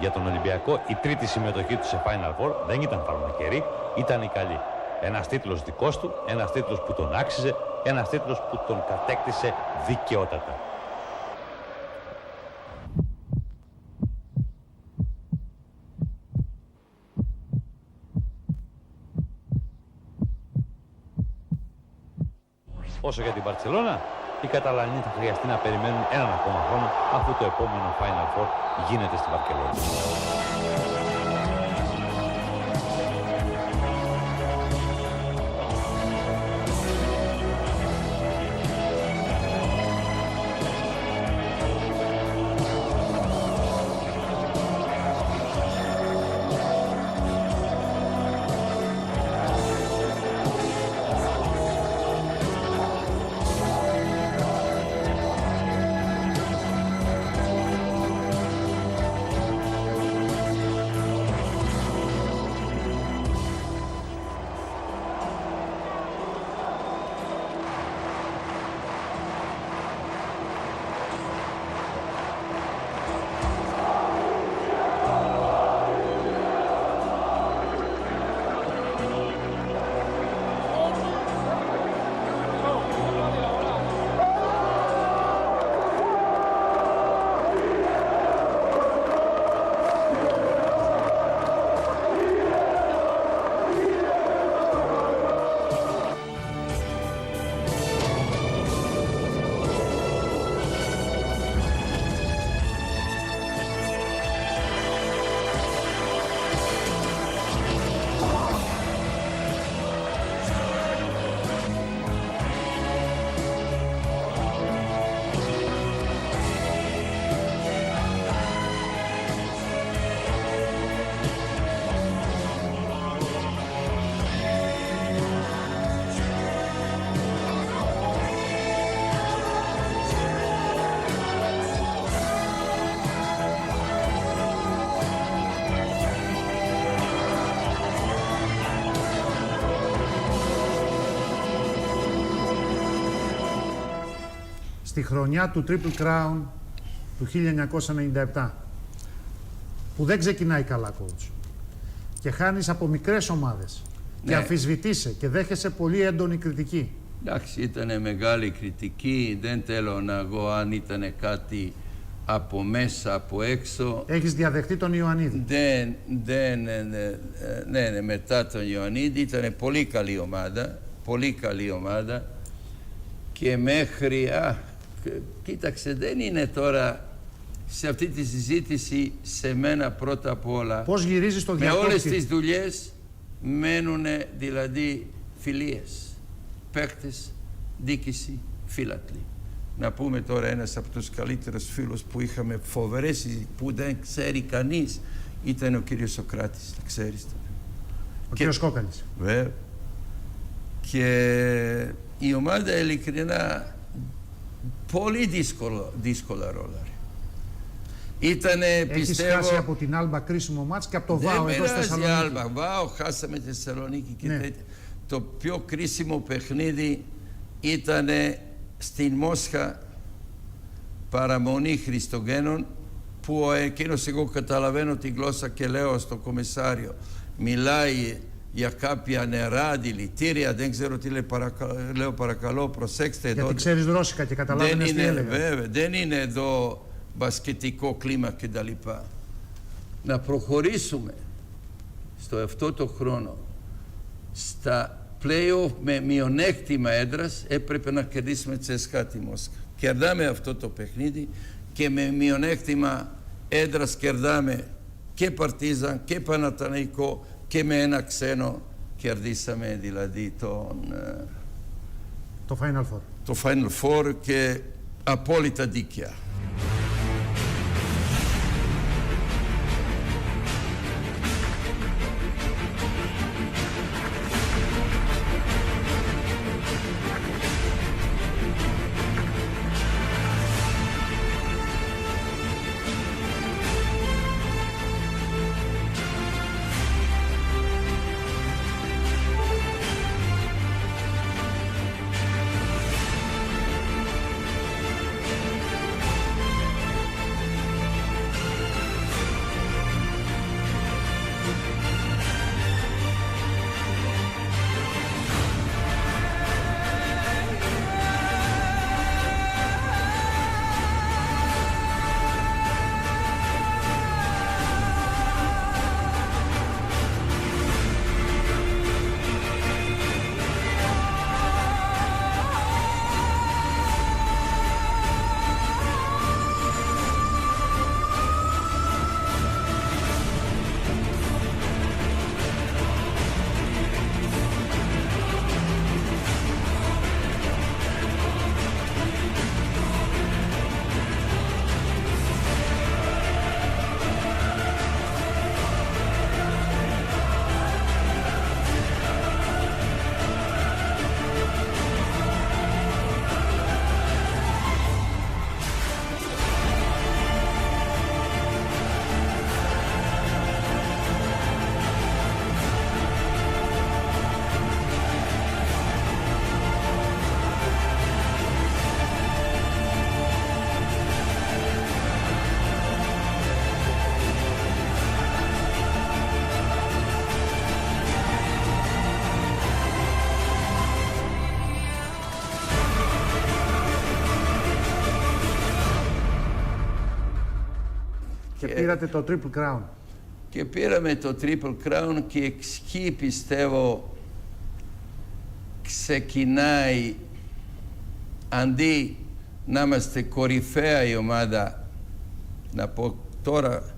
Για τον Ολυμπιακό η τρίτη συμμετοχή του σε Final Four δεν ήταν φαρμακερή, ήταν η καλή. Ένας τίτλος δικός του, ένας τίτλος που τον άξιζε, ένας τίτλος που τον κατέκτησε δικαιότατα. Όσο για την Μπαρτσελώνα, οι Καταλανοί θα χρειαστεί να περιμένουν έναν ακόμα χρόνο αφού το επόμενο Final Four γίνεται στη Βαρκελόνη. Στη χρονιά του Triple Crown του 1997, που δεν ξεκινάει καλά, coach, και χάνεις από μικρές ομάδες, ναι, και αμφισβητείσαι και δέχεσαι πολύ έντονη κριτική. Εντάξει, ήταν μεγάλη κριτική, δεν θέλω να πω αν ήταν κάτι από μέσα, από έξω. Έχεις διαδεχτεί τον Ιωαννίδη. Ναι, μετά τον Ιωαννίδη ήταν πολύ καλή ομάδα, πολύ καλή ομάδα και μέχρι, κοίταξε, δεν είναι τώρα σε αυτή τη συζήτηση σε μένα πρώτα απ' όλα. Πώς γυρίζεις το διακόπτη. Με όλες τις δουλειές μένουν δηλαδή φιλίες, παίκτες, δίκηση, φίλατλοι. Να πούμε τώρα ένας από τους καλύτερους φίλους που είχαμε φοβερές που δεν ξέρει κανείς ήταν ο κύριος Σοκράτης, το ξέρεις τώρα. Ο κύριος Κόκαλης. Βέβαια. Και η ομάδα ειλικρινά πολύ δύσκολα ρόλα. Ήτανε, πιστεύω... Έχεις χάσει από την Άλμπα κρίσιμο μάτς και από το Βάο εδώ στη Θεσσαλονίκη. Άλμπα, Βάο, χάσαμε τη Θεσσαλονίκη και τέτοια. Το πιο κρίσιμο παιχνίδι ήταν στην Μόσχα, παραμονή Χριστουγέννων, που εκείνος, εγώ καταλαβαίνω τη γλώσσα και λέω στο κομμισάριο, μιλάει για κάποια νερά, δηλητήρια, δεν ξέρω τι λέει, λέω παρακαλώ, προσέξτε εδώ. Γιατί ξέρεις ρώσικα και καταλαβαίνεις τι έλεγα. Βέβαια, δεν είναι εδώ μπασκετικό κλίμα κτλ. Να προχωρήσουμε στο αυτό το χρόνο στα play-off με μειονέκτημα έδρας, έπρεπε να κερδίσουμε Τσέσκα τη Μόσχα. Κερδάμε αυτό το παιχνίδι και με μειονέκτημα έδρας κερδάμε και Παρτίζαν και Παναθηναϊκό και με ένα ξένο κερδίσαμε δηλαδή το Final Four. Το Final Four και απόλυτα δίκαια. Και πήρατε το Triple Crown. Και πήραμε το Triple Crown και εκεί πιστεύω ξεκινάει, αντί να είμαστε κορυφαία η ομάδα, να πω τώρα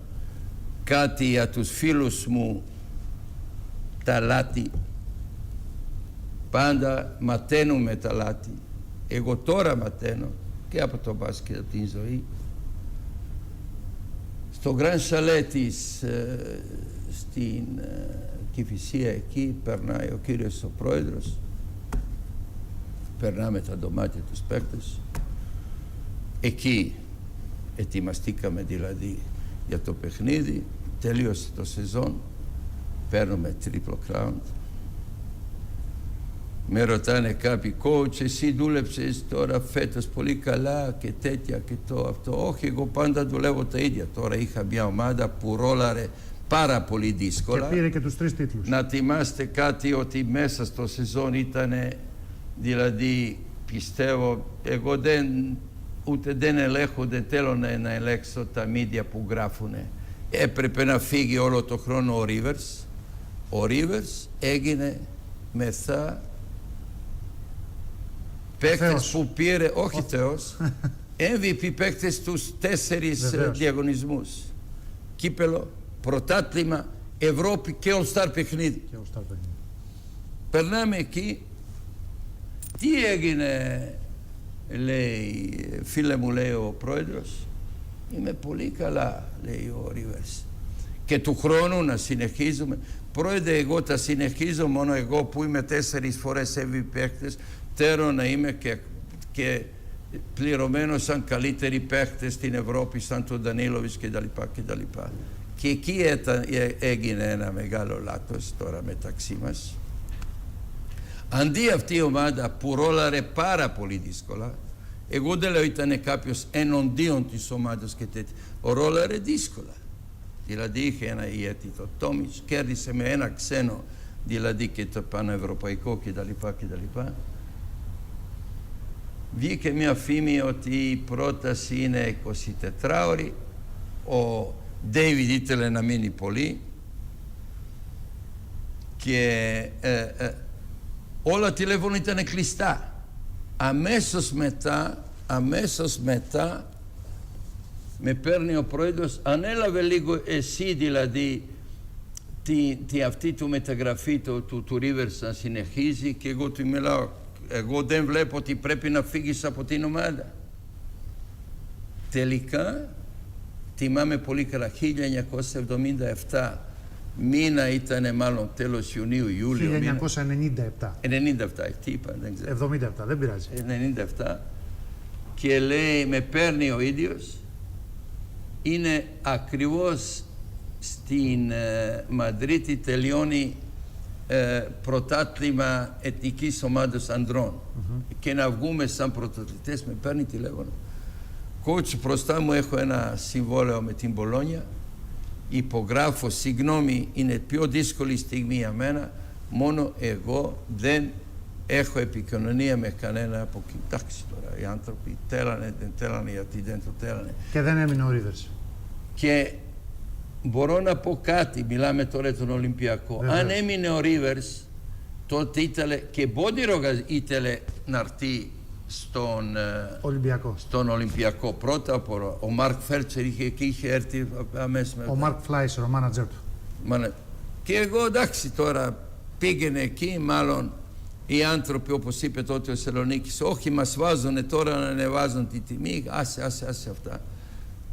κάτι για τους φίλους μου, τα λάθη. Πάντα μαθαίνουμε τα λάθη. Εγώ τώρα μαθαίνω και από το μπάσκετ, από την ζωή. Στο Grand Chalet της, στην Κηφισία εκεί, περνάει ο κύριος ο πρόεδρος, περνάμε τα δωμάτια τους παίκτες. Εκεί ετοιμαστήκαμε δηλαδή για το παιχνίδι, τελείωσε το σεζόν, παίρνουμε Triple Crown. Με ρωτάνε κάποιοι, coach, εσύ δούλεψες τώρα φέτος πολύ καλά και τέτοια και το αυτό. Όχι, εγώ πάντα δουλεύω τα ίδια. Τώρα είχα μια ομάδα που ρόλαρε πάρα πολύ δύσκολα. Και πήρε και τους 3 τίτλους. Να θυμάστε κάτι, ότι μέσα στο σεζόν ήταν, δηλαδή πιστεύω, εγώ ούτε δεν ελέγχω, δεν θέλω να ελέγξω τα media που γράφουνε. Έπρεπε να φύγει όλο το χρόνο ο Ρίβερς. Ο Ρίβερς έγινε μετά παίκτες που πήρε, όχι Θεός, MVP παίκτες στους 4 διαγωνισμούς. Κύπελο, πρωτάθλημα, Ευρώπη και All-Star παιχνίδι. Περνάμε εκεί. Τι έγινε, λέει, φίλε μου, λέει ο πρόεδρος. Είμαι πολύ καλά, λέει ο Ρίβερς. Και του χρόνου να συνεχίζουμε. Πρόεδρε, εγώ τα συνεχίζω, μόνο εγώ που είμαι 4 φορές MVP παίκτες, θέλω να είμαι και πληρωμένος σαν καλύτεροι παίκτες στην Ευρώπη, σαν τον Ντανίλοβιτς κτλ. Και εκεί έγινε ένα μεγάλο λάθος τώρα μεταξύ μας. Αντί αυτή η ομάδα που ρόλαρε πάρα πολύ δύσκολα, εγώ δεν λέω ήταν κάποιος εναντίον της ομάδας και τέτοια, ρόλαρε δύσκολα. Δηλαδή είχε ένα ηγέτη, το Τόμιτς, κέρδισε με ένα ξένο, δηλαδή και το πανευρωπαϊκό κτλ. Βγήκε μια φήμη ότι η πρόταση είναι 24 ώρες, ο Ντειβιντ ήθελε να μείνει πολύ και όλα τηλέφωνα ήταν κλειστά. Αμέσως μετά με παίρνει ο πρόεδρος, ανέλαβε λίγο εσύ δηλαδή αυτή του μεταγραφή του Ρίβερς να συνεχίζει, και εγώ του μιλάω, εγώ δεν βλέπω ότι πρέπει να φύγεις από την ομάδα. Τελικά, θυμάμαι πολύ καλά, 1977 μήνα ήταν, μάλλον τέλος Ιουλίου. 1997. 97, τι είπα, δεν ξέρω. 77, δεν πειράζει. 97. Και λέει, με παίρνει ο ίδιος, είναι ακριβώς στην Μαδρίτη τελειώνει πρωτάθλημα εθνικής ομάδας ανδρών και να βγούμε σαν πρωταθλητές, με παίρνει τηλέφωνο. Coach, μπροστά μου έχω ένα συμβόλαιο με την Μπολόνια, υπογράφω, συγγνώμη, είναι πιο δύσκολη στιγμή για μένα, μόνο εγώ δεν έχω επικοινωνία με κανένα από εκεί. Εντάξει τώρα, οι άνθρωποι θέλανε, δεν θέλανε, γιατί δεν το θέλανε. Και δεν έμεινε ο Ρίβερς. Και μπορώ να πω κάτι, μιλάμε τώρα τον Ολυμπιακό. Βεβαίως. Αν έμεινε ο Ρίβερς, τότε ήθελε, και Μπόντιρογα ήθελε να έρθει στον Ολυμπιακό. Πρώτα απ' όλα, ο Μάρκ Φέλτσερ είχε έρθει αμέσως μετά. Ο Μάρκ Φλάισερ, ο μάνατζερ του. Και εγώ, εντάξει, τώρα πήγαινε εκεί, μάλλον οι άνθρωποι, όπως είπε τότε ο Σελονίκης, όχι, μας βάζουν τώρα να ανεβάζουν τη τιμή, άσε αυτά.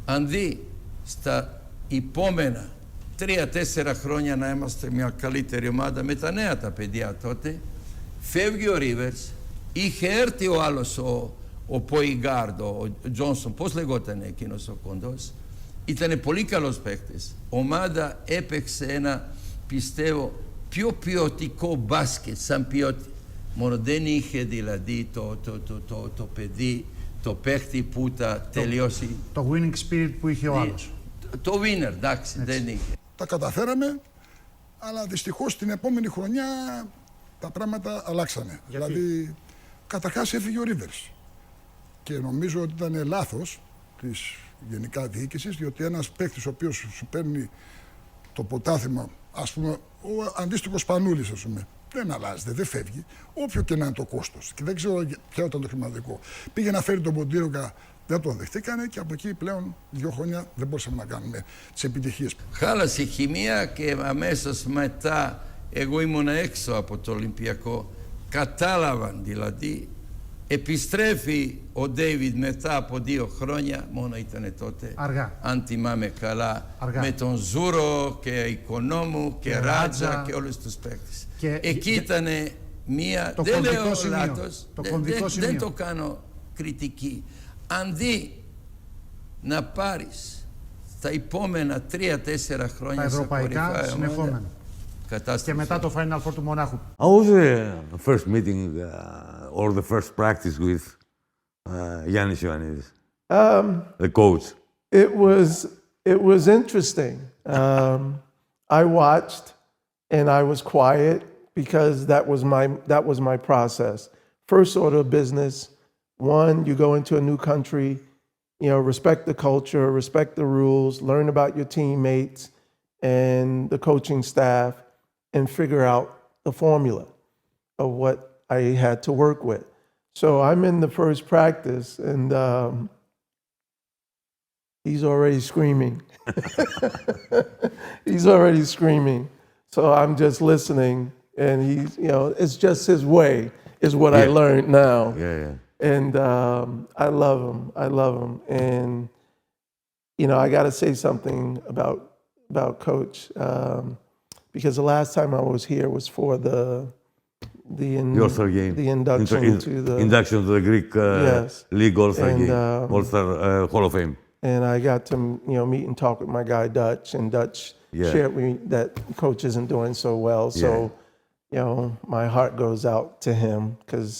Αν δει στα επόμενα 3-4 χρόνια να είμαστε μια καλύτερη ομάδα με τα νέα τα παιδιά τότε, φεύγει ο Ρίβερς, είχε έρθει ο άλλος ο Ποϊγκάρντο, ο Τζόνσον, πώς λεγόταν εκείνος ο κοντός, ήταν πολύ καλός παίκτης. Ομάδα έπαιξε ένα, πιστεύω, πιο ποιοτικό μπάσκετ, σαν ποιότητα. Μόνο δεν είχε δηλαδή το παιδί, το παίχτη που τα τελειώσει. Το winning spirit που είχε ο άλλος. Το winner, εντάξει, δεν είχε. Τα καταφέραμε, αλλά δυστυχώς την επόμενη χρονιά τα πράγματα αλλάξανε. Γιατί? Δηλαδή, καταρχάς έφυγε ο Ρίβερς. Και νομίζω ότι ήταν λάθος της γενικά διοίκησης, διότι ένας παίκτης ο οποίος σου παίρνει το πρωτάθλημα, ας πούμε, ο αντίστοιχος Σπανούλης, ας πούμε, δεν αλλάζεται, δεν φεύγει, όποιο και να είναι το κόστος. Και δεν ξέρω ποιο ήταν το χρηματικό. Πήγε να φέρει τον Ποντίρογκα, δεν τον δεχτήκανε και από εκεί πλέον 2 χρόνια δεν μπορούσαμε να κάνουμε τις επιτυχίες. Χάλασε η χημεία και αμέσως μετά εγώ ήμουν έξω από το Ολυμπιακό. Κατάλαβαν δηλαδή. Επιστρέφει ο Ντειβιντ μετά από 2 χρόνια, μόνο ήταν τότε, αργά. Αν θυμάμαι καλά, αργά. Με τον Ζούρο και Οικονόμου και Ράτζα και όλους τους παίκτες. Εκεί ήταν μία, δεν λέω λάθος, δεν το κάνω κριτική. Αντί να πάρεις τα επόμενα 3-4 χρόνια τα ευρωπαϊκά συνεχόμενα. Και μετά το Final Four του Μονάχου. How was the first meeting or the first practice with Yannis Ioannidis, the coach? It was interesting. I watched and I was quiet because that was my process. First order of business. One, you go into a new country, you know, respect the culture, respect the rules, learn about your teammates and the coaching staff, and figure out the formula of what I had to work with. So I'm in the first practice, and he's already screaming. He's already screaming. So I'm just listening, and he's, you know, it's just his way, is what I learned now. Yeah. And I love him. I love him. And, you know, I got to say something about Coach. Because the last time I was here was for the All-Star game. The induction to the induction to the Greek League All-Star game, All-Star Hall of Fame. And I got to meet and talk with my guy Dutch, and Dutch shared with me that Coach isn't doing so well. So my heart goes out to him because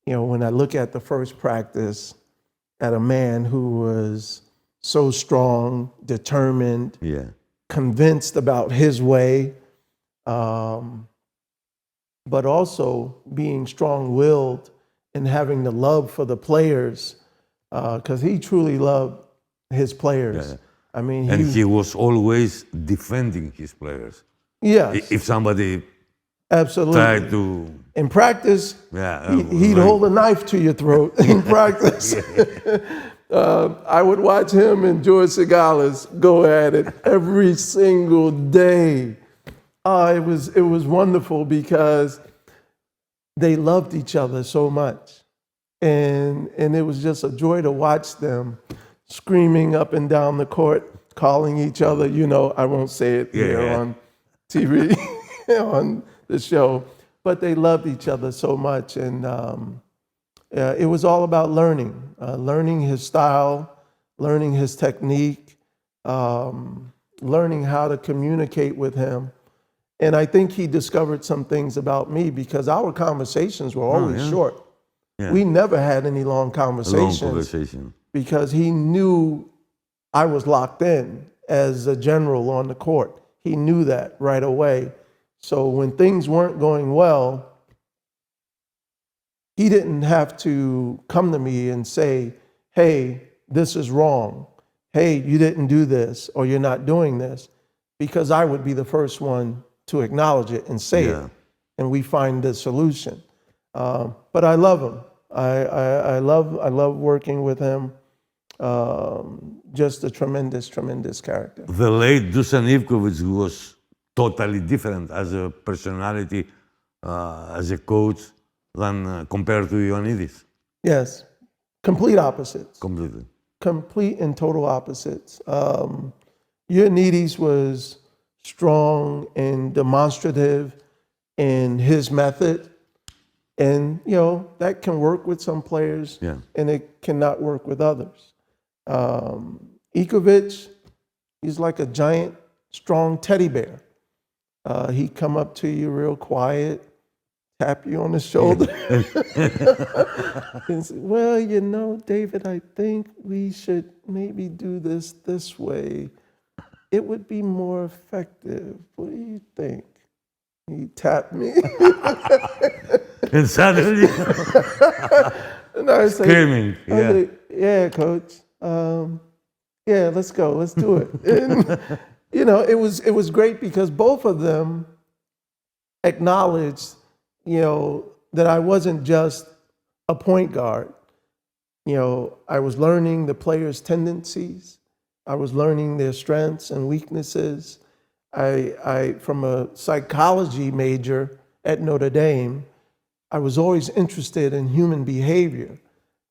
when I look at the first practice at a man who was so strong, determined. Convinced about his way, but also being strong-willed and having the love for the players, because he truly loved his players. I mean, he was always defending his players. Yes. If somebody absolutely tried to... In practice, he'd hold a knife to your throat in practice. I would watch him and George Sigales go at it every single day. It was wonderful because they loved each other so much. And it was just a joy to watch them screaming up and down the court, calling each other, I won't say it here on TV, on the show, but they loved each other so much. And it was all about learning his style, learning his technique, learning how to communicate with him. And I think he discovered some things about me because our conversations were always short. We never had any long conversations because he knew I was locked in as a general on the court. He knew that right away. So when things weren't going well, he didn't have to come to me and say, hey, this is wrong. Hey, you didn't do this, or you're not doing this, because I would be the first one to acknowledge it and say it, and we find the solution. But I love him. I love working with him. Just a tremendous character. The late Dusan Ivkovic was totally different as a personality, as a coach, than compared to Ioannidis. Yes, complete opposites. Completely. Complete and total opposites. Ioannidis was strong and demonstrative in his method. And, that can work with some players and it cannot work with others. Ivkovic, he's like a giant, strong teddy bear. He'd come up to you real quiet, tap you on the shoulder and say, well, David, I think we should maybe do this way. It would be more effective. What do you think? He tapped me. And suddenly, and I say, screaming. I say, yeah, Coach. yeah, let's go, let's do it. And, you know, it was great because both of them acknowledged, you know, that I wasn't just a point guard. You know, I was learning the players' tendencies. I was learning their strengths and weaknesses. I from a psychology major at Notre Dame, I was always interested in human behavior.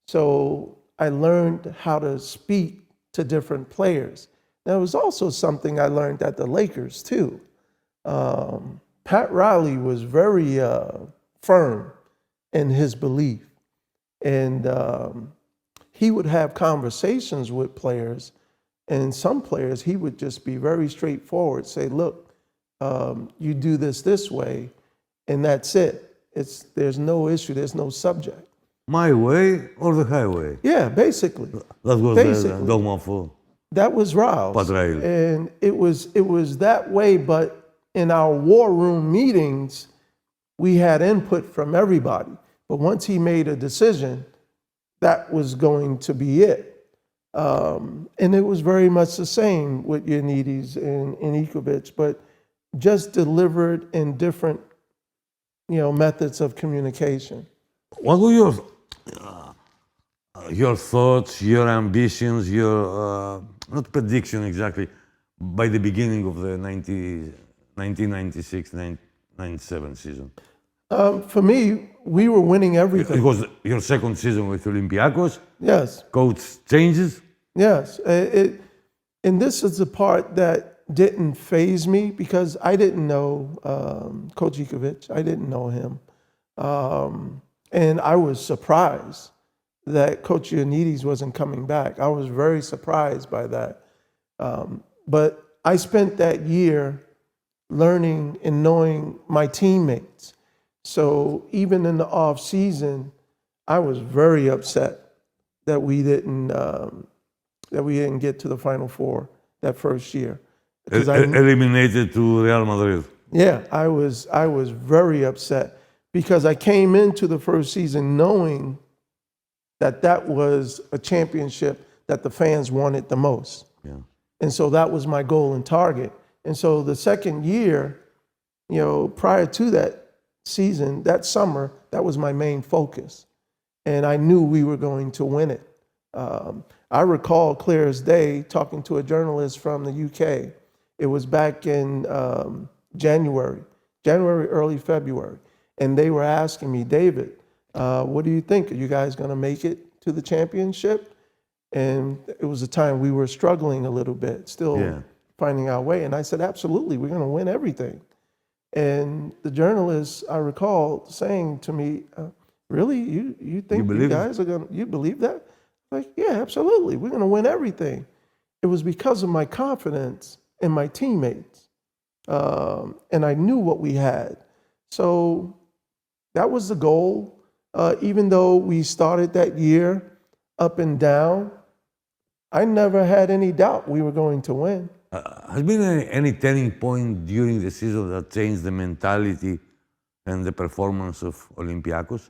So I learned how to speak to different players. Now, it was also something I learned at the Lakers, too. Pat Riley was very firm in his belief. And he would have conversations with players, and some players, he would just be very straightforward, say, look, you do this way, and that's it. There's no issue, there's no subject. My way or the highway? Yeah, basically. That was the dogma for that was Riles. Pat Riley. And it was that way, but in our war room meetings, we had input from everybody. But once he made a decision, that was going to be it. And it was very much the same with Ioannidis and Ikovic, but just delivered in different, you know, methods of communication. What were your thoughts, your ambitions, your, not prediction exactly, by the beginning of the 1996-97 season? For me, we were winning everything. It was your second season with Olympiacos. Yes. Coach changes. Yes. And this is the part that didn't faze me because I didn't know Coach Ikovic. I didn't know him. And I was surprised that Coach Ioannidis wasn't coming back. I was very surprised by that. But I spent that year learning and knowing my teammates. So even in the off season, I was very upset that we didn't get to the Final Four that first year. Eliminated to Real Madrid. Yeah, I was very upset because I came into the first season knowing that was a championship that the fans wanted the most. Yeah. And so that was my goal and target. And so the second year, you know, prior to that season, that summer, that was my main focus. And I knew we were going to win it. I recall clear as day talking to a journalist from the UK. It was back in January, early February. And they were asking me, David, what do you think? Are you guys going to make it to the championship? And it was a time we were struggling a little bit, still finding our way. And I said, absolutely, we're going to win everything. And the journalist, I recall saying to me, really, you think you guys are going to, you believe that? Like, yeah, absolutely, we're going to win everything. It was because of my confidence in my teammates. And I knew what we had. So that was the goal. Even though we started that year up and down, I never had any doubt we were going to win. Has been any turning point during the season that changed the mentality and the performance of Olympiacos?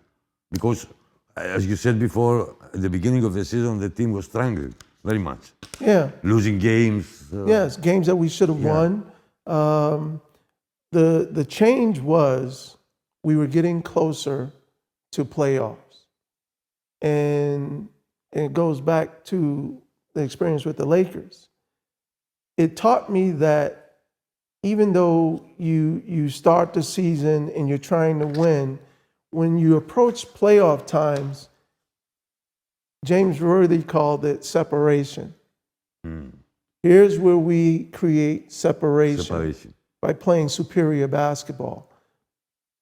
Because, as you said before, at the beginning of the season, the team was struggling very much. Yeah. Losing games. Yes, games that we should have won. The change was we were getting closer to playoffs. And it goes back to the experience with the Lakers. It taught me that even though you start the season and you're trying to win, when you approach playoff times, James Worthy called it separation. Here's where we create separation by playing superior basketball.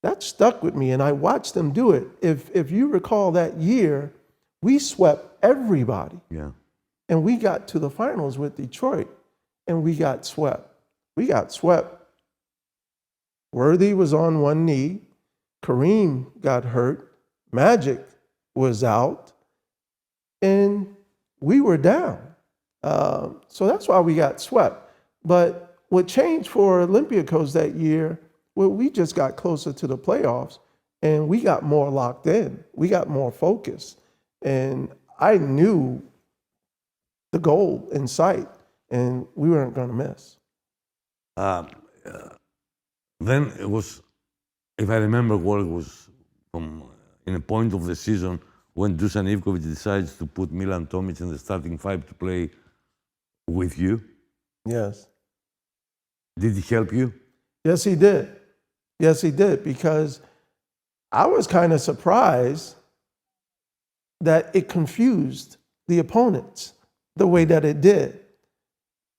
That stuck with me, and I watched them do it. If you recall that year, we swept everybody. Yeah. And we got to the finals with Detroit, and we got swept. We got swept. Worthy was on one knee. Kareem got hurt. Magic was out. And we were down. So that's why we got swept. But what changed for Olympiacos that year, well, we just got closer to the playoffs, and we got more locked in. We got more focused. And I knew the goal in sight, and we weren't going to miss. Then it was, if I remember well, it was in a point of the season when Dusan Ivkovic decides to put Milan Tomic in the starting five to play with you. Yes. Did he help you? Yes, he did. Yes, he did, because I was kind of surprised that it confused the opponents the way that it did.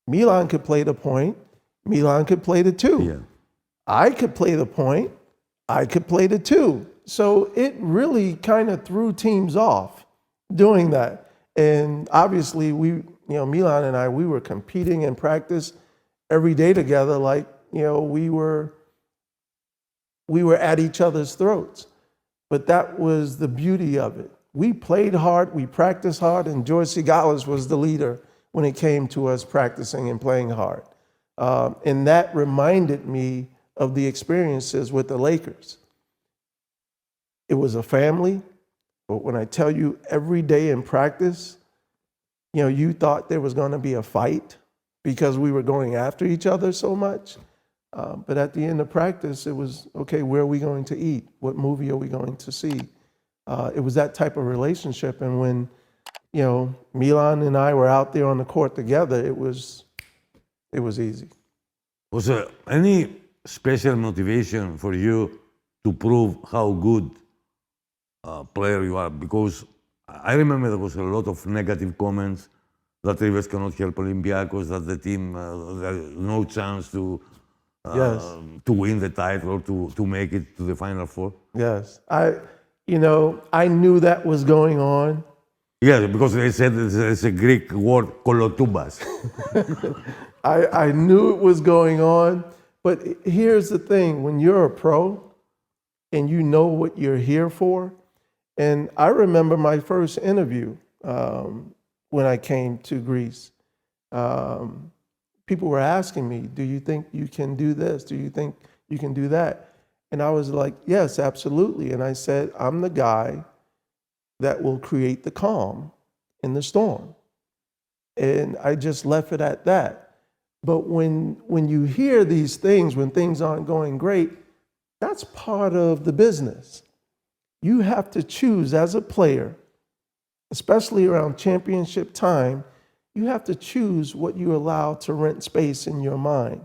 Milan could play the point, Milan could play the two. Yeah. I could play the point, I could play the two. So it really kind of threw teams off doing that. And obviously Milan and I, we were competing in practice every day together, like, we were at each other's throats. But that was the beauty of it. We played hard, we practiced hard, and George Sigalis was the leader when it came to us practicing and playing hard. And that reminded me of the experiences with the Lakers. It was a family, but when I tell you every day in practice, you thought there was going to be a fight because we were going after each other so much. But at the end of practice, it was, okay, where are we going to eat? What movie are we going to see? It was that type of relationship. And when, Milan and I were out there on the court together, it was easy. Was there any special motivation for you to prove how good player you are? Because I remember there was a lot of negative comments that Ríveres cannot help Olympiacos, that the team, there's no chance to win the title or to make it to the Final Four. Yes, I knew that was going on. Yeah, because they said there's a Greek word, kolotoubas. I knew it was going on, but here's the thing: when you're a pro and you know what you're here for, and I remember my first interview when I came to Greece. People were asking me, do you think you can do this? Do you think you can do that? And I was like, yes, absolutely. And I said, I'm the guy that will create the calm in the storm. And I just left it at that. But when you hear these things, when things aren't going great, that's part of the business. You have to choose as a player, especially around championship time, you have to choose what you allow to rent space in your mind,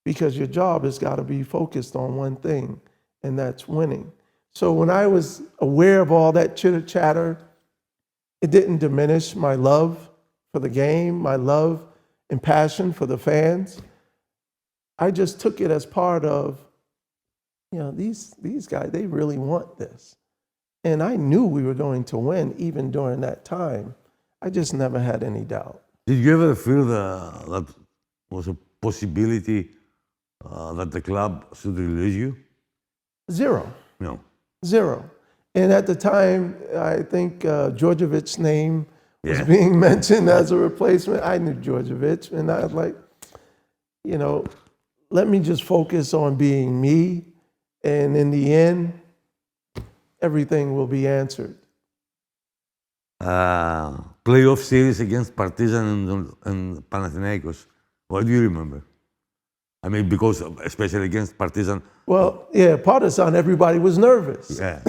because your job has got to be focused on one thing, and that's winning. So when I was aware of all that chitter-chatter, it didn't diminish my love for the game, my love and passion for the fans. I just took it as part of, these guys, they really want this. And I knew we were going to win even during that time. I just never had any doubt. Did you ever feel that was a possibility that the club should release you? Zero. No. Zero. And at the time, I think Djordjevic's name was being mentioned as a replacement. I knew Djordjevic, and I was like, let me just focus on being me, and in the end, everything will be answered. Playoff series against Partizan and Panathinaikos. What do you remember? I mean, because especially against Partizan. Well, yeah, Partizan, everybody was nervous. Yeah.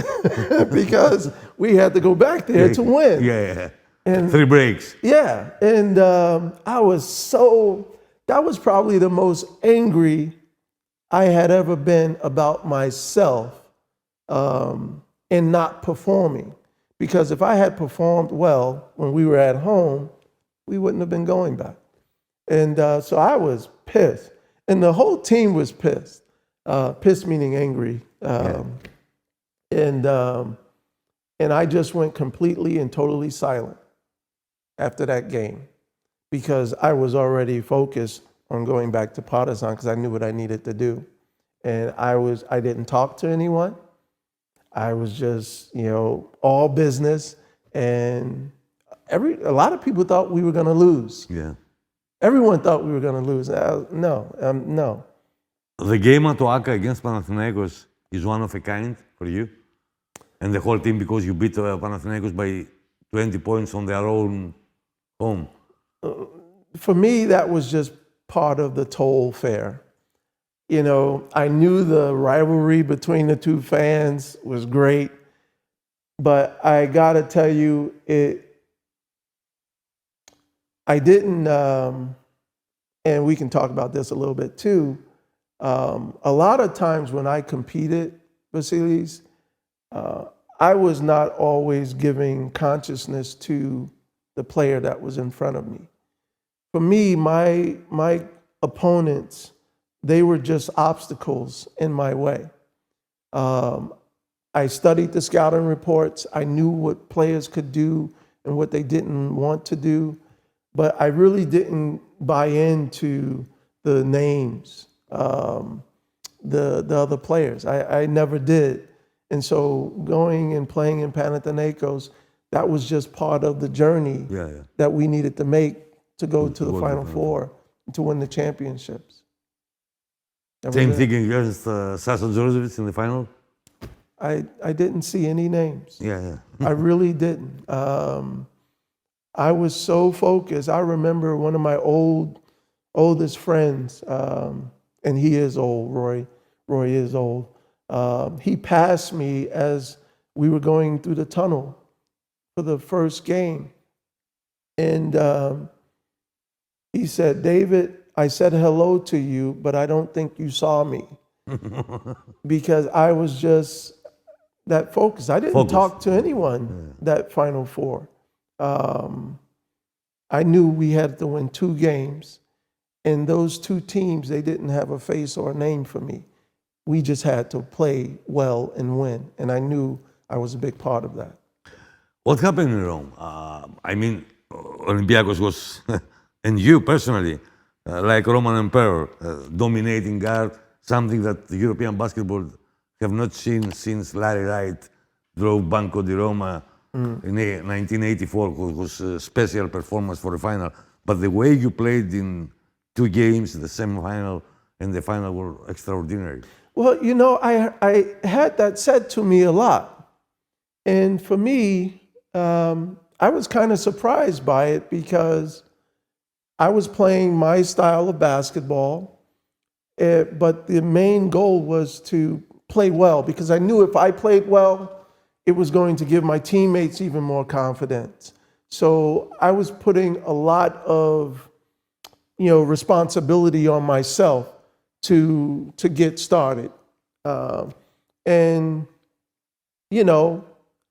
Because we had to go back there to win. Yeah. And 3 breaks. Yeah, and that was probably the most angry I had ever been about myself in not performing. Because if I had performed well when we were at home, we wouldn't have been going back. And so I was pissed. And the whole team was pissed. Pissed meaning angry. And I just went completely and totally silent after that game, because I was already focused on going back to Partizan because I knew what I needed to do. And I didn't talk to anyone. I was just, all business, and a lot of people thought we were going to lose. Yeah. Everyone thought we were going to lose. No. The game at Oaka against Panathinaikos is one of a kind for you and the whole team, because you beat Panathinaikos by 20 points on their own home. For me, that was just part of the toll fare. You know, I knew the rivalry between the two fans was great, but I gotta tell you, I didn't, and we can talk about this a little bit too. A lot of times when I competed, Vasilis, I was not always giving consciousness to the player that was in front of me. For me, my opponents, they were just obstacles in my way. I studied the scouting reports. I knew what players could do and what they didn't want to do, but I really didn't buy into the names, the other players. I never did. And so going and playing in Panathinaikos, that was just part of the journey that we needed to make to go to the Final Four, to win the championships. Same thing against Sasha Djordjevic in the final? I didn't see any names. Yeah. I really didn't. I was so focused. I remember one of my oldest friends, and he is old, Roy is old. He passed me as we were going through the tunnel for the first game. And he said, "David, I said hello to you, but I don't think you saw me." Because I was just that focused. I didn't talk to anyone that Final Four. I knew we had to win 2 games, and those 2 teams, they didn't have a face or a name for me. We just had to play well and win, and I knew I was a big part of that. What happened in Rome? I mean, Olympiacos was, and you personally, like Roman Emperor, dominating guard, something that the European basketball have not seen since Larry Wright drove Banco di Roma in 1984, which was a special performance for the final. But the way you played in 2 games, the semifinal and the final, were extraordinary. Well, you know, I had that said to me a lot. And for me, I was kind of surprised by it because I was playing my style of basketball, but the main goal was to play well, because I knew if I played well, it was going to give my teammates even more confidence. So I was putting a lot of, responsibility on myself to get started. And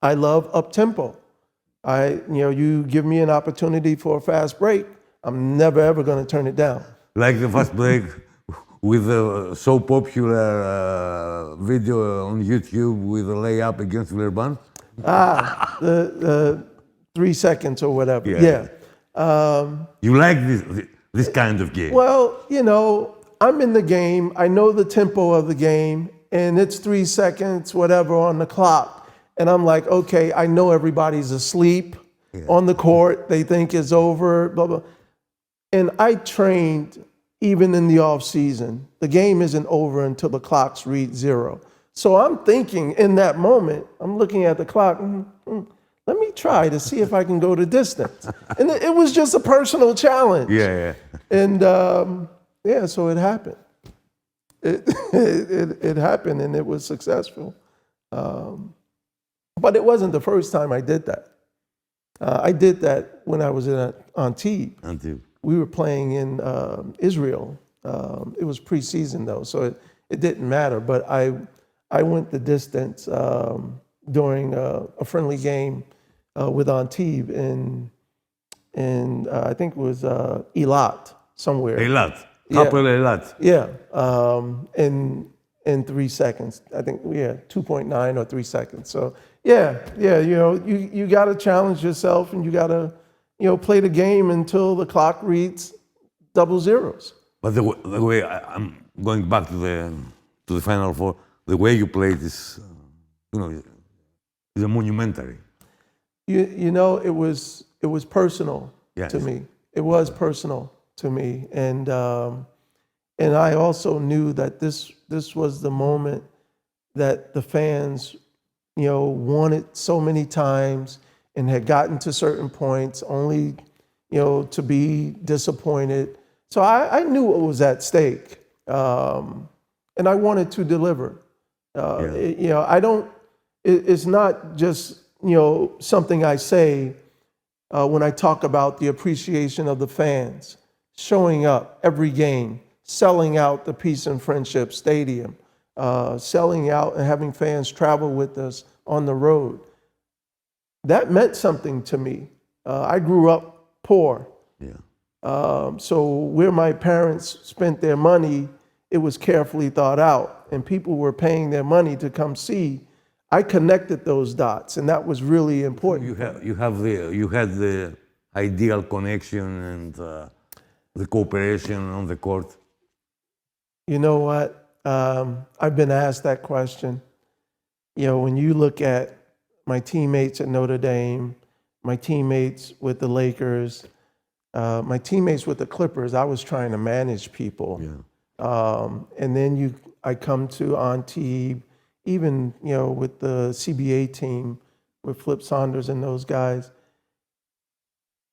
I love up-tempo. You give me an opportunity for a fast break, I'm never ever going to turn it down. Like the fast break with the so popular video on YouTube with a layup against Villeurbanne? The 3 seconds or whatever. Yeah. You like this kind of game? Well, I'm in the game. I know the tempo of the game, and it's 3 seconds, whatever, on the clock. And I'm like, okay, I know everybody's asleep on the court. They think it's over, blah, blah. And I trained even in the off season. The game isn't over until the clocks read 0. So I'm thinking in that moment, I'm looking at the clock, let me try to see if I can go the distance. And it was just a personal challenge. Yeah. And so it happened. It happened, and it was successful. But it wasn't the first time I did that. I did that when I was in Antibes. We were playing in Israel. It was preseason though, so it didn't matter. But I went the distance during a friendly game with Antibes in I think it was Eilat somewhere. Eilat, Hapoel Eilat. Yeah, in 3 seconds. I think 2.9 or 3 seconds. So you got to challenge yourself, and you got to play the game until the clock reads double zeros. But the way I'm going back to the Final Four, the way you played is, is a monumentary. It was personal to me. It was personal to me, and I also knew that this was the moment that the fans, wanted so many times and had gotten to certain points, only, to be disappointed. So I knew what was at stake, and I wanted to deliver. It's not just something I say when I talk about the appreciation of the fans, showing up every game, selling out the Peace and Friendship Stadium, selling out and having fans travel with us on the road. That meant something to me. I grew up poor. So where my parents spent their money, it was carefully thought out, and people were paying their money to come see. I connected those dots, and that was really important. You had the ideal connection and the cooperation on the court. You know what? I've been asked that question. When you look at my teammates at Notre Dame, my teammates with the Lakers, my teammates with the Clippers, I was trying to manage people. And then I come to Antibes, even with the CBA team, with Flip Saunders and those guys.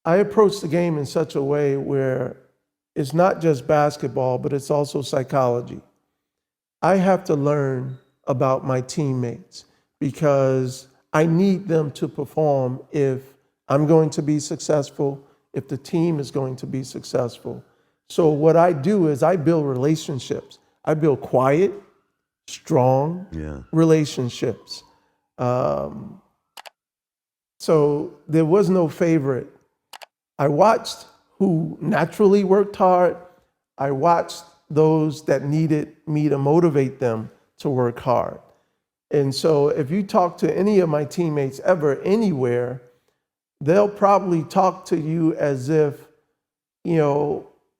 I approach the game in such a way where it's not just basketball, but it's also psychology. I have to learn about my teammates because I need them to perform if I'm going to be successful, if the team is going to be successful. So what I do is I build relationships. I build quiet, strong relationships. So there was no favorite. I watched who naturally worked hard. I watched those that needed me to motivate them to work hard. And so if you talk to any of my teammates ever, anywhere, they'll probably talk to you as if,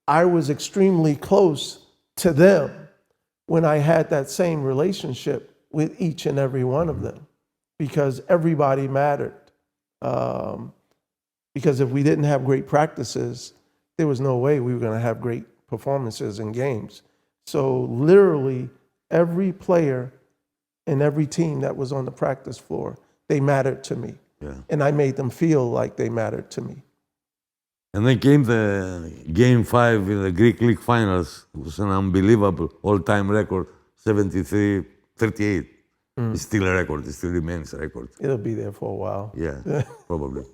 I was extremely close to them when I had that same relationship with each and every one of them, because everybody mattered. Because if we didn't have great practices, there was no way we were going to have great performances in games. So literally every player and every team that was on the practice floor, they mattered to me. And I made them feel like they mattered to me. And then came the Game 5 in the Greek League Finals. It was an unbelievable all-time record, 73-38. It's still a record. It still remains a record. It'll be there for a while. Yeah, probably.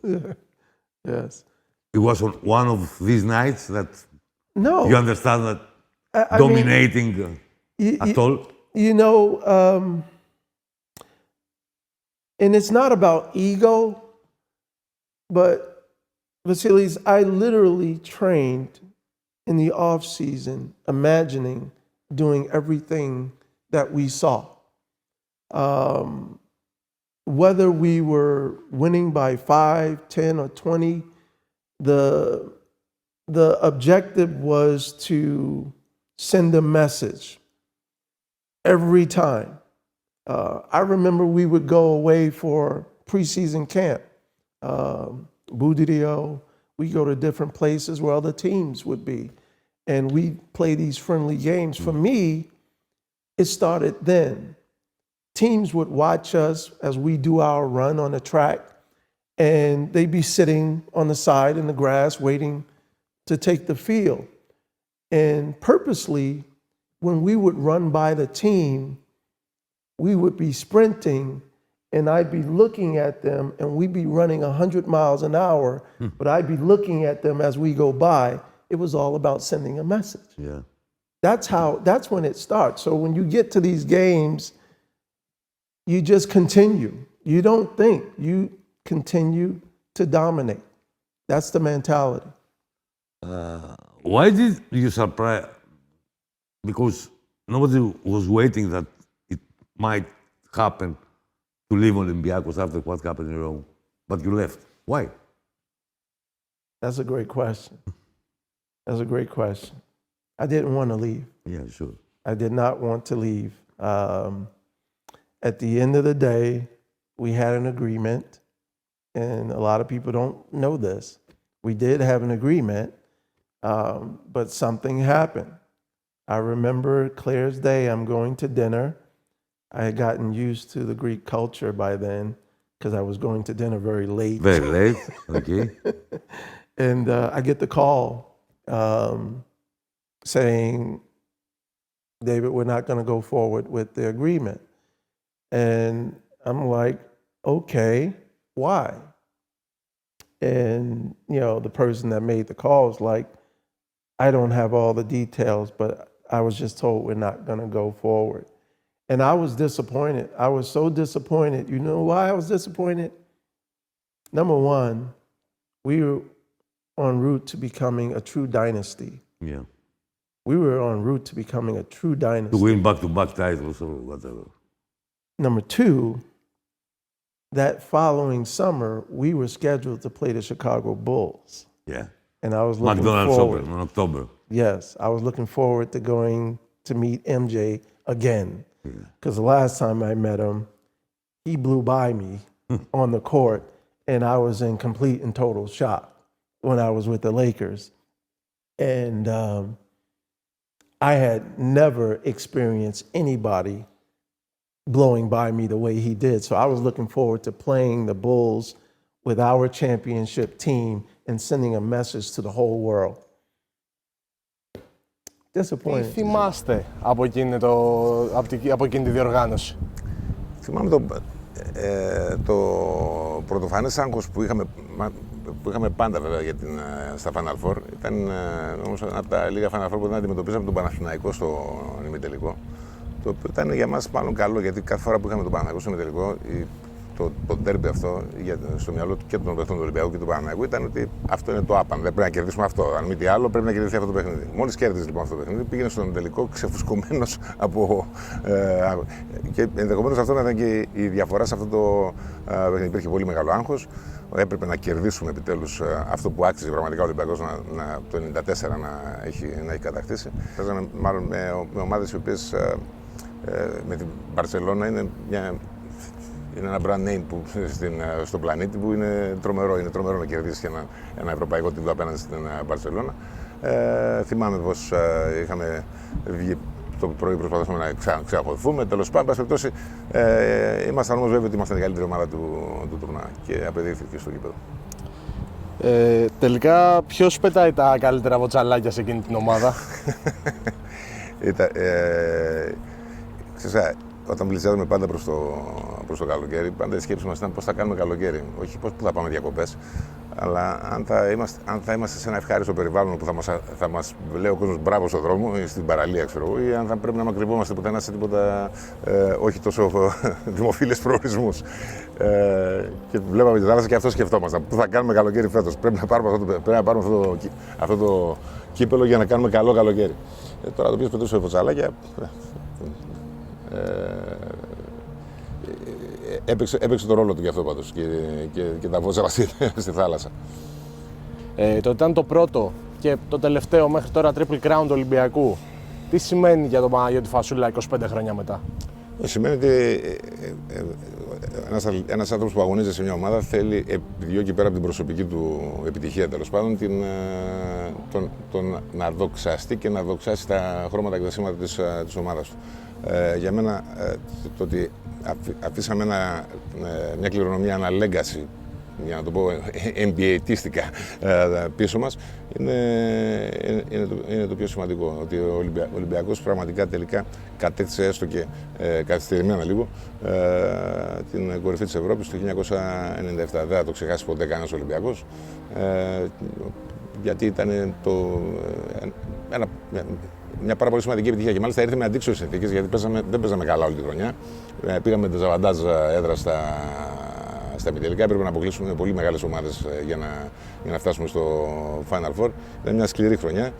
Yes. It was on one of these nights that No. you understand that dominating at all? And it's not about ego, but Vasilis, I literally trained in the off season, imagining doing everything that we saw. Whether we were winning by 5, 10, or 20, the objective was to send a message every time. I remember we would go away for preseason camp. Budirio, we go to different places where other teams would be, and we play these friendly games. For me, it started then. Teams would watch us as we do our run on the track, and they'd be sitting on the side in the grass waiting to take the field. And purposely, when we would run by the team, we would be sprinting, and I'd be looking at them, and we'd be running 100 miles an hour, but I'd be looking at them as we go by. It was all about sending a message. Yeah. That's when it starts. So when you get to these games, you just continue. You don't think, you continue to dominate. That's the mentality. Why did you surprise? Because nobody was waiting that it might happen to leave Olympiacos after what happened in Rome, but you left. Why? That's a great question. That's a great question. I didn't want to leave. Yeah, sure. I did not want to leave. At the end of the day, we had an agreement, and a lot of people don't know this. We did have an agreement, but something happened. I remember clear as day, I'm going to dinner. I had gotten used to the Greek culture by then because I was going to dinner very late. Very late, okay. And I get the call saying, David, we're not going to go forward with the agreement. And I'm like, okay, why? And, you know, the person that made the call is like, I don't have all the details, but I was just told we're not going to go forward. And I was disappointed. I was so disappointed. You know why I was disappointed? Number one, we were en route to becoming a true dynasty. Yeah. We were en route to becoming a true dynasty. To win back-to-back titles or whatever. Number two, that following summer, we were scheduled to play the Chicago Bulls. Yeah. And I was looking McDonald's forward. Open in October. Yes, I was looking forward to going to meet MJ again. Because the last time I met him, he blew by me on the court, and I was in complete and total shock when I was with the Lakers. And I had never experienced anybody blowing by me the way he did. So I was looking forward to playing the Bulls with our championship team and sending a message to the whole world. Τι θυμάστε από εκείνη τη διοργάνωση? Θυμάμαι το πρωτοφανές άγχος που είχαμε πάντα βέβαια στα Final Four. Ήταν όμως από τα λίγα Final Four που δεν αντιμετωπίσαμε τον Παναθηναϊκό στο ημιτελικό. Το οποίο ήταν για μας μάλλον καλό, γιατί κάθε φορά που είχαμε τον Παναθηναϊκό στο ημιτελικό, το ντέρμπι αυτό στο μυαλό του και των παιχτών του Ολυμπιακού και του Παναθηναϊκού ήταν ότι αυτό είναι το άπαν. Δεν πρέπει να κερδίσουμε αυτό. Αν μη τι άλλο, πρέπει να κερδιθεί αυτό το παιχνίδι. Μόλις κέρδισε λοιπόν αυτό το παιχνίδι, πήγαινε στον τελικό ξεφουσκωμένος από. Και ενδεχομένως αυτό να ήταν και η διαφορά σε αυτό το παιχνίδι. Υπήρχε πολύ μεγάλο άγχος. Έπρεπε να κερδίσουμε επιτέλους αυτό που άξιζε πραγματικά ο Ολυμπιακός το 1994 να έχει κατακτήσει. Παίζαμε μάλλον με ομάδες οι οποίες με την Μπαρσελόνα είναι ένα brand name στον πλανήτη που είναι τρομερό. Είναι τρομερό να κερδίσει ένα ευρωπαϊκό τίτλο απέναντι στην Μπαρσελόνα. Θυμάμαι πως είχαμε βγει το πρωί, προσπαθούσαμε να ξεχωθούμε. Τέλος πάντων, περιπτώσει, ήμασταν όμως βέβαιοι ότι ήμασταν η καλύτερη ομάδα του τουρνά και απεδείχθηκε στο γήπεδο. Τελικά, ποιος πετάει τα καλύτερα βοτσαλάκια σε εκείνη την ομάδα? Ξέρεις, όταν πλησιάζουμε πάντα προς το καλοκαίρι, πάντα η σκέψη μας ήταν πώς θα κάνουμε καλοκαίρι. Όχι πώς θα πάμε διακοπές, αλλά αν θα είμαστε σε ένα ευχάριστο περιβάλλον που θα μας λέει ο κόσμος μπράβο στον δρόμο ή στην παραλία, ξέρω εγώ, ή αν θα πρέπει να μακρυβόμαστε πουθενά σε τίποτα όχι τόσο δημοφιλείς προορισμούς. Και βλέπαμε τη θάλασσα και αυτό σκεφτόμασταν. Πού θα κάνουμε καλοκαίρι φέτος. Πρέπει να πάρουμε αυτό το κύπελο για να κάνουμε καλό καλοκαίρι. Τώρα το οποίο πετούσε σε φωτσαλάκια. Έπαιξε το ρόλο του γι' αυτό πάντως και τα βότσαλα στη θάλασσα. Το ήταν το πρώτο και το τελευταίο μέχρι τώρα Triple Crown του Ολυμπιακού. Τι σημαίνει για τον Παναγιώτη Φασούλα 25 χρόνια μετά? Σημαίνει ότι ένας άνθρωπος που αγωνίζεται σε μια ομάδα θέλει, επιδιώκει πέρα από την προσωπική του επιτυχία τέλος πάντων, τον να δοξαστεί και να δοξάσει τα χρώματα και τα σήματα της ομάδας του. Για μένα το ότι αφήσαμε μια κληρονομιά, ένα legacy, για να το πω NBA-τίστικα πίσω μας, είναι το πιο σημαντικό. Ότι ο Ολυμπιακός πραγματικά τελικά κατέκτησε έστω και καθυστερημένα λίγο την κορυφή της Ευρώπης το 1997. Δεν θα το ξεχάσει ποτέ κανένας Ολυμπιακός, γιατί ήταν μια πάρα πολύ σημαντική επιτυχία και μάλιστα ήρθε με αντίξωες συνθήκες, γιατί δεν παίζαμε καλά όλη τη χρονιά. Πήγαμε με τεζαβαντάζ έδρα στα ημιτελικά, έπρεπε να αποκλείσουμε πολύ μεγάλες ομάδες για να φτάσουμε στο Final Four. Ήταν μια σκληρή χρονιά.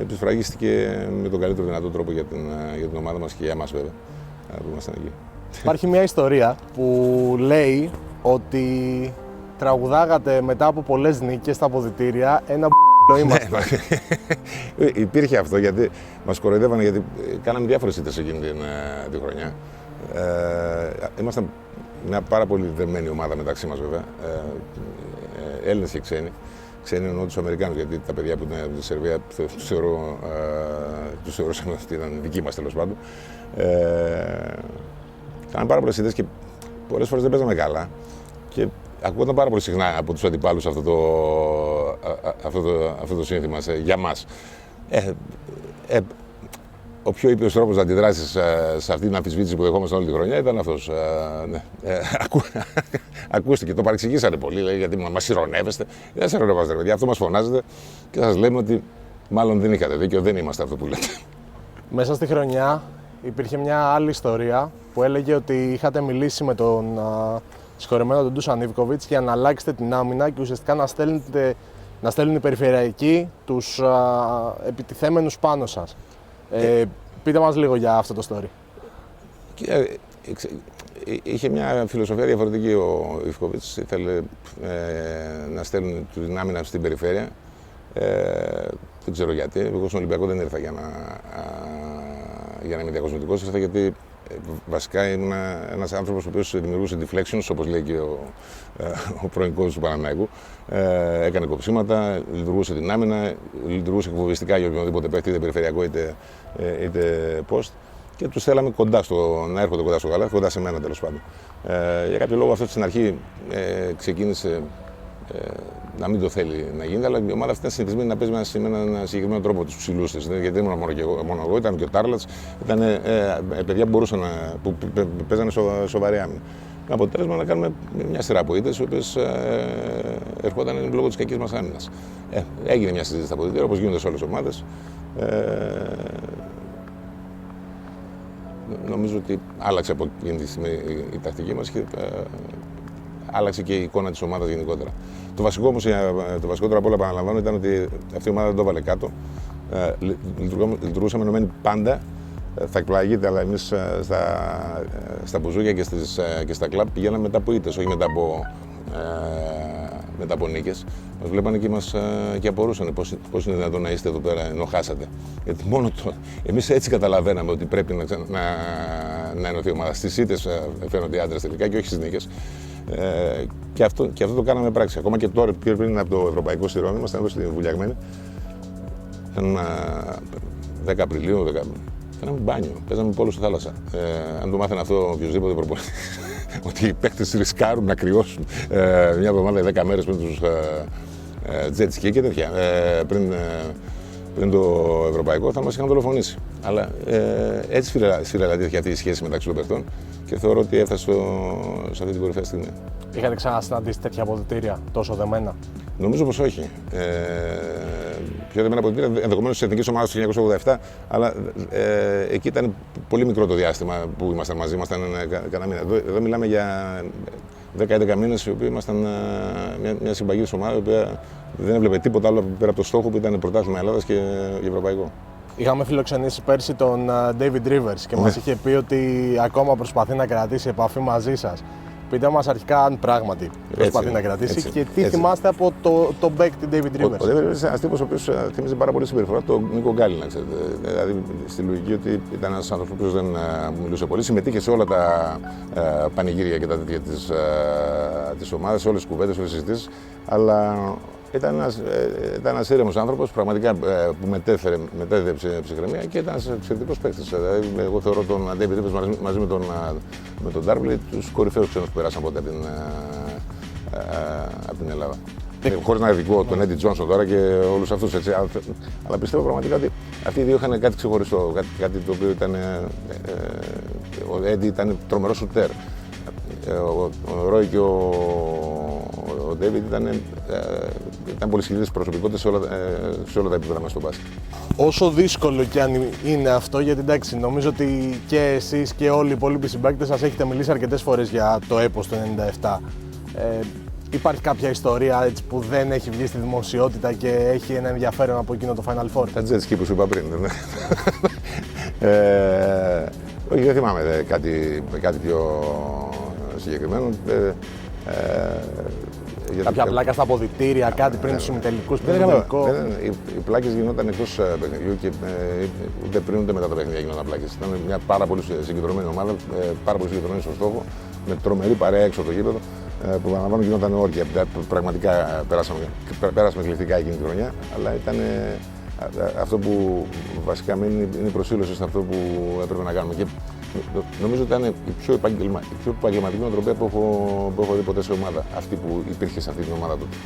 Επισφραγίστηκε με τον καλύτερο δυνατό τρόπο για την ομάδα μας και για εμάς βέβαια, που ήμασταν εκεί. Υπάρχει μια ιστορία που λέει ότι τραγουδάγατε μετά από πολλές νίκες στα αποδυτήρια ένα είμαστε. Υπήρχε αυτό, γιατί μας κοροϊδεύανε, γιατί κάναμε διάφορες ήττες εκείνη τη χρονιά. Ήμασταν μια πάρα πολύ δεμένη ομάδα μεταξύ μας βέβαια, Έλληνες και ξένοι. Ξένοι εννοώ τους Αμερικάνους, γιατί τα παιδιά που ήταν από τη Σερβία τους θεωρούσαμε ότι ήταν δικοί μας τέλος πάντων. Κάναμε πάρα πολλές ήττες και πολλές φορές δεν παίζαμε καλά. Και ακούγονταν πάρα πολύ συχνά από τους αντιπάλους αυτό αυτό το σύνθημα για μας. Ο πιο ήπιος τρόπος να αντιδράσεις σε αυτή την αμφισβήτηση που δεχόμασταν όλη τη χρονιά ήταν αυτός. Ακούστηκε, το παρεξηγήσατε πολύ, γιατί μας ειρωνεύεστε. Δεν σε ειρωνεύαστε, παιδιά, αυτό μας φωνάζετε και σας λέμε ότι μάλλον δεν είχατε δίκιο, δεν είμαστε αυτό που λέτε. Μέσα στη χρονιά υπήρχε μια άλλη ιστορία που έλεγε ότι είχατε μιλήσει με τον συγχωρεμένο τον Ντούσα για να αλλάξετε την άμυνα και ουσιαστικά να στέλνουν οι περιφερειακοί τους επιτιθέμενους πάνω σας. Πείτε μας λίγο για αυτό το story. Είχε μια φιλοσοφία διαφορετική ο Ιβκοβίτς. Ήθελε να στέλνουν την άμυνα στην περιφέρεια. Δεν ξέρω γιατί. Εγώ στον Ολυμπιακό δεν ήρθα για να είμαι διακοσμητικός. Ήρθα γιατί βασικά ήμουν ένας άνθρωπος ο οποίος δημιουργούσε deflections, όπως λέει και ο πρώην coach του Παναναϊκού. Έκανε κοψίματα, λειτουργούσε την άμυνα, λειτουργούσε εκφοβιστικά για οποιονδήποτε παίχτη, είτε περιφερειακό είτε post. Και τους θέλαμε να έρχονται κοντά στο καλάθι, κοντά σε μένα τέλος πάντων. Για κάποιο λόγο αυτό στην αρχή ξεκίνησε να μην το θέλει να γίνει, αλλά η ομάδα αυτή ήταν συνηθισμένη να παίζει με έναν συγκεκριμένο τρόπο τους ψηλούς της. Γιατί δεν ήμουν μόνο εγώ, ήταν και ο Τάρλατς, ήταν παιδιά που μπορούσαν που παίζανε σοβαρή άμυνα. Με αποτέλεσμα να κάνουμε μια σειρά από ήττες, οι οποίες ερχόταν λόγω της κακής μας άμυνας. Έγινε μια συζήτηση στα αποδυτήρια, όπως γίνονται σε όλες τις ομάδες. Νομίζω ότι άλλαξε από εκείνη τη στιγμή η τακτική μας και άλλαξε και η εικόνα της ομάδας γενικότερα. Το βασικό όμως, το βασικότερο απ' όλα επαναλαμβάνω, ήταν ότι αυτή η ομάδα δεν το έβαλε κάτω. Λειτουργούσαμε ενωμένοι πάντα. Θα εκπλαγείτε, αλλά εμείς στα μπουζούκια και στα κλαμπ πηγαίναμε μετά από ήττες, όχι μετά από νίκες. Μας βλέπανε και απορούσαν πώς είναι δυνατόν να είστε εδώ πέρα ενώ χάσατε. Γιατί μόνο εμείς έτσι καταλαβαίναμε ότι πρέπει να ενωθεί η ομάδα. Στις ήττες φαίνονται οι άντρες τελικά και όχι στις νίκες. Και αυτό το κάναμε πράξη. Ακόμα και τώρα, πριν από το Ευρωπαϊκό στη Ρώμη, ήμασταν εδώ στη Βουλιαγμένη. Ήταν 10 Απριλίου, κάναμε μπάνιο, παίζαμε πόλο στη θάλασσα. Αν το μάθαινε αυτό οποιοδήποτε προπονητής, ότι οι παίκτες ρισκάρουν να κρυώσουν μια εβδομάδα ή 10 μέρες πριν τους jet ski και τέτοια, πριν το Ευρωπαϊκό, θα μας είχαν δολοφονήσει. Αλλά έτσι σφυριλατήθηκε αυτή η σχέση μεταξύ των παιχτών και θεωρώ ότι έφτασε σε αυτή την κορυφαία στιγμή. Είχατε ξανασυναντήσει τέτοια αποδυτήρια τόσο δεμένα? Νομίζω πως όχι. Πιο δεμένα αποδυτήρια, ενδεχομένως της εθνικής ομάδας του 1987, αλλά εκεί ήταν πολύ μικρό το διάστημα που ήμασταν μαζί, ήμασταν κανένα μήνα. Εδώ μιλάμε για 10-11 μήνες, οι οποίοι ήμασταν μια συμπαγής ομάδα, η οποία δεν έβλεπε τίποτα άλλο πέρα από το στόχο που ήταν πρωτάθλημα Ελλάδας και ευρωπαϊκό. Είχαμε φιλοξενήσει πέρσι τον Ντειβιντ Ρίβερς και μας είχε πει ότι ακόμα προσπαθεί να κρατήσει επαφή μαζί σας. Πείτε μας αρχικά αν πράγματι προσπαθεί να κρατήσει και τι θυμάστε από τον παίκτη Ντειβιντ Ρίβερς. Ο Ντειβιντ είναι ένας τύπος ο οποίος θυμίζει πάρα πολύ συμπεριφορά τον Νίκο Γκάλι, να ξέρετε. Δηλαδή στη λογική ότι ήταν ένας άνθρωπος που δεν μιλούσε πολύ, συμμετείχε σε όλα τα πανηγύρια και τα τέτοια της ομάδας, σε όλες τις κουβέντες, όλες τις συζητήσεις, αλλά ήταν ένας ήρεμος άνθρωπος, πραγματικά που μετέδιδε ψυχραιμία και ήταν ένας εξαιρετικός παίκτης. Δηλαδή, εγώ θεωρώ τον Ντειβιντ Ρίβερς μαζί με τον Ντάρμπλι τους κορυφαίους ξένους που περάσαν ποτέ από την Ελλάδα. Χωρίς να ειδικό τον Έντι Τζόνσον τώρα και όλους αυτούς, έτσι. Αλλά πιστεύω πραγματικά ότι αυτοί οι δύο είχαν κάτι ξεχωριστό, κάτι το οποίο ήταν. Ο Έντι ήταν τρομερός σουτέρ. Ο Ρόι και ο Ντέιβιντ ήταν πολυσχηδείς προσωπικότητες σε όλα τα επίπεδα μέσα στο μπάσκετ. Όσο δύσκολο κι αν είναι αυτό, γιατί εντάξει, νομίζω ότι και εσείς και όλοι οι υπόλοιποι συμπαίκτες σας έχετε μιλήσει αρκετές φορές για το έπος του 1997. Υπάρχει κάποια ιστορία έτσι, που δεν έχει βγει στη δημοσιότητα και έχει ένα ενδιαφέρον από εκείνο το Final Four? Τα jet ski που σου είπα πριν. Όχι, δεν θυμάμαι κάτι πιο συγκεκριμένο. Κάποια πλάκα στα αποδυτήρια, κάτι πριν τους ημιτελικούς, πριν το τελικό? Οι πλάκες γινόταν εκτός παιχνιδιού και ούτε πριν ούτε μετά τα παιχνίδια γινόταν πλάκες. Ήταν μια πάρα πολύ συγκεντρωμένη ομάδα, πάρα πολύ συγκεντρωμένη στο στόχο, με τρομερή παρέα έξω από το γήπεδο, που παραλαμβάνω γινόταν όρκια. Πραγματικά πέρασαμε θλιβτικά εκείνη τη χρονιά, αλλά ήταν αυτό που βασικά μένει είναι η προσήλωση σε αυτό που έπρεπε να κάνουμε. Και νομίζω ότι ήταν η πιο επαγγελματική νοοτροπία που έχω δει ποτέ σε ομάδα, αυτή που υπήρχε σε αυτή την ομάδα τότε.